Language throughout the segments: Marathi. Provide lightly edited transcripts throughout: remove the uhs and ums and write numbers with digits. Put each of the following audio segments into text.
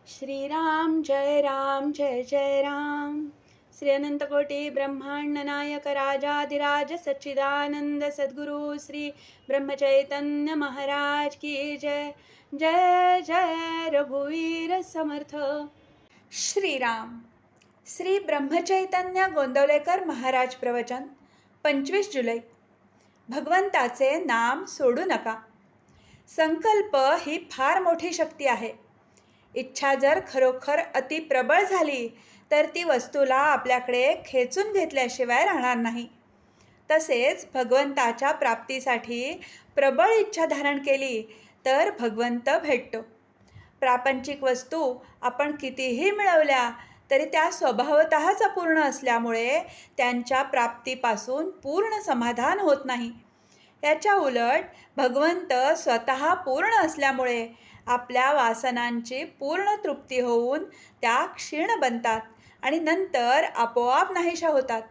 श्रीराम जय जय राम। श्री अनंतकोटी ब्रह्मांड नायक राजाधिराज सच्चिदानंद सद्गुरु श्री ब्रह्मचैतन्य महाराज की जय। जय जय रघुवीर समर्थ। श्रीराम। श्री ब्रह्मचैतन्य गोंदवलेकर महाराज प्रवचन 25 जुलै। भगवंताचे नाम सोडू नका। संकल्प ही फार मोठी शक्ती आहे. इच्छा जर खरोखर अति प्रबळ झाली तर ती वस्तूला आपल्याकडे खेचून घेतल्याशिवाय राहणार नाही. तसेच भगवंताच्या प्राप्तीसाठी प्रबळ इच्छा धारण केली तर भगवंत भेटतो. प्रापंचिक वस्तू आपण कितीही मिळवल्या तरी त्या स्वभावतःच अपूर्ण असल्यामुळे त्यांच्या प्राप्तीपासून पूर्ण समाधान होत नाही. याच्या उलट भगवंत स्वतः पूर्ण असल्यामुळे आपल्या वासनांची पूर्ण तृप्ती होऊन त्या क्षीण बनतात आणि नंतर आपोआप नाहीशा होतात.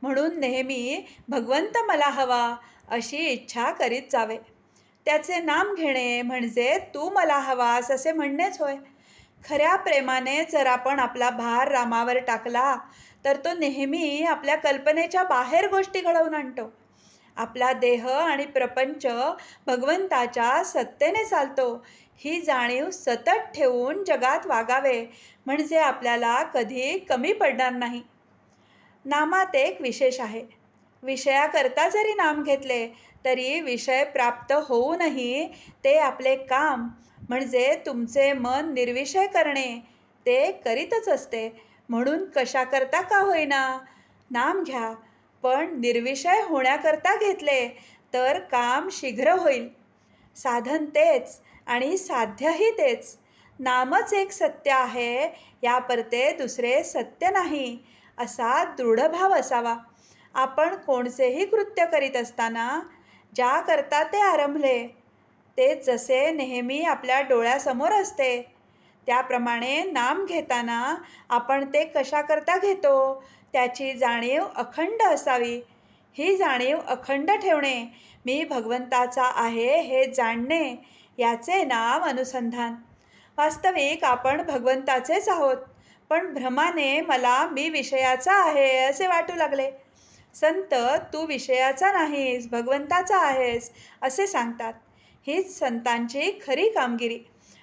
म्हणून नेहमी भगवंत मला हवा अशी इच्छा करीत जावे. त्याचे नाम घेणे म्हणजे तू मला हवास असे म्हणणेच होय. खऱ्या प्रेमाने जर आपण आपला भार रामावर टाकला तर तो नेहमी आपल्या कल्पनेच्या बाहेर गोष्टी घडवून आणतो. आपला देह आणि प्रपंच भगवंताच्या सत्तेने चालतो ही जाणीव सतत ठेवून जगात वागावे म्हणजे आपल्याला कधी कमी पडणार नाही. नामात एक विशेष आहे. विषयाकरता जरी नाम घेतले तरी विषय प्राप्त होऊनही ते आपले काम म्हणजे तुमचे मन निर्विषय करणे ते करीतच असते. म्हणून कशाकरता का होईना नाम घ्या, पण निर्विषय होण्याकरता घेतले तर काम शीघ्र होईल. साधन तेच आणि साध्यही तेच. नामच एक सत्य आहे, या परते दुसरे सत्य नाही असा दृढभाव असावा. आपण कोणतेही कृत्य करीत असताना ज्याकरता ते आरंभले ते जसे नेहमी आपल्या डोळ्यासमोर असते त्याप्रमाणे नाम घेताना आपण ते कशाकरता घेतो त्याची जाणीव अखंड असावी. ही जाणीव अखंड ठेवणे, मी भगवंताचा आहे हे जाणणे, याचे नाव अनुसंधान. वास्तविक आपण भगवंताचेच आहोत, पण भ्रमाने मला मी विषयाचा आहे असे वाटू लागले. संत तू विषयाचा नाहीस भगवंताचा आहेस असे सांगतात. हीच संतांची खरी कामगिरी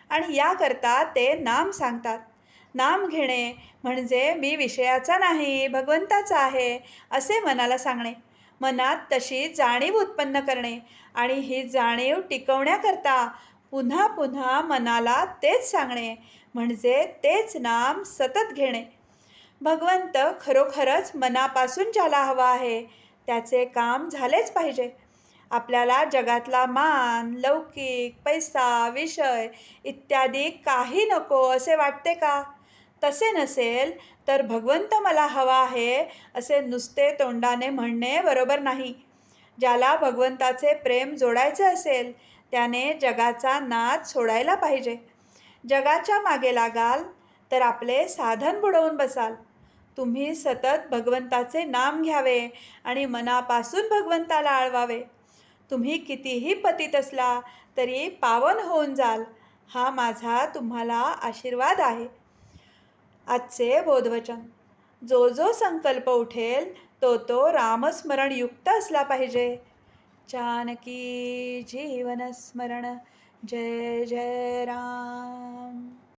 आणि याकरता ते नाम सांगतात. नाम घेणे म्हणजे मी विषयाचा नाही भगवंताचा आहे असे मनाला सांगणे. मनात तशी जाणीव उत्पन्न करणे आणि ही जाणीव टिकवण्याकरता पुन्हा पुन्हा मनाला तेच सांगणे म्हणजे तेच नाम सतत घेणे. भगवंत खरोखरच मनापासून ज्याला हवा आहे त्याचे काम झालेच पाहिजे. आपल्याला जगातला मान, लौकिक, पैसा, विषय इत्यादी काही नको असे वाटते का? तसे नसेल तर भगवंत मला हवा आहे असे नुसते तोंडाने म्हणणे बरोबर नाही. ज्याला भगवंताचे प्रेम जोडायचे असेल त्याने जगाचा नाद सोडायला पाहिजे. जगाच्या मागे लागाल तर आपले साधन बुडवून बसाल. तुम्ही सतत भगवंताचे नाम घ्यावे आणि मनापासून भगवंताला आळवावे. तुम्ही कितीही पतित असला तरी पावन होऊन जाल, हा माझा तुम्हाला आशीर्वाद आहे. आजचे बोधवचन. जो जो संकल्प उठेल तो तो रामस्मरण युक्त असला पाहिजे. जानकी जीवन स्मरण. जय जय राम.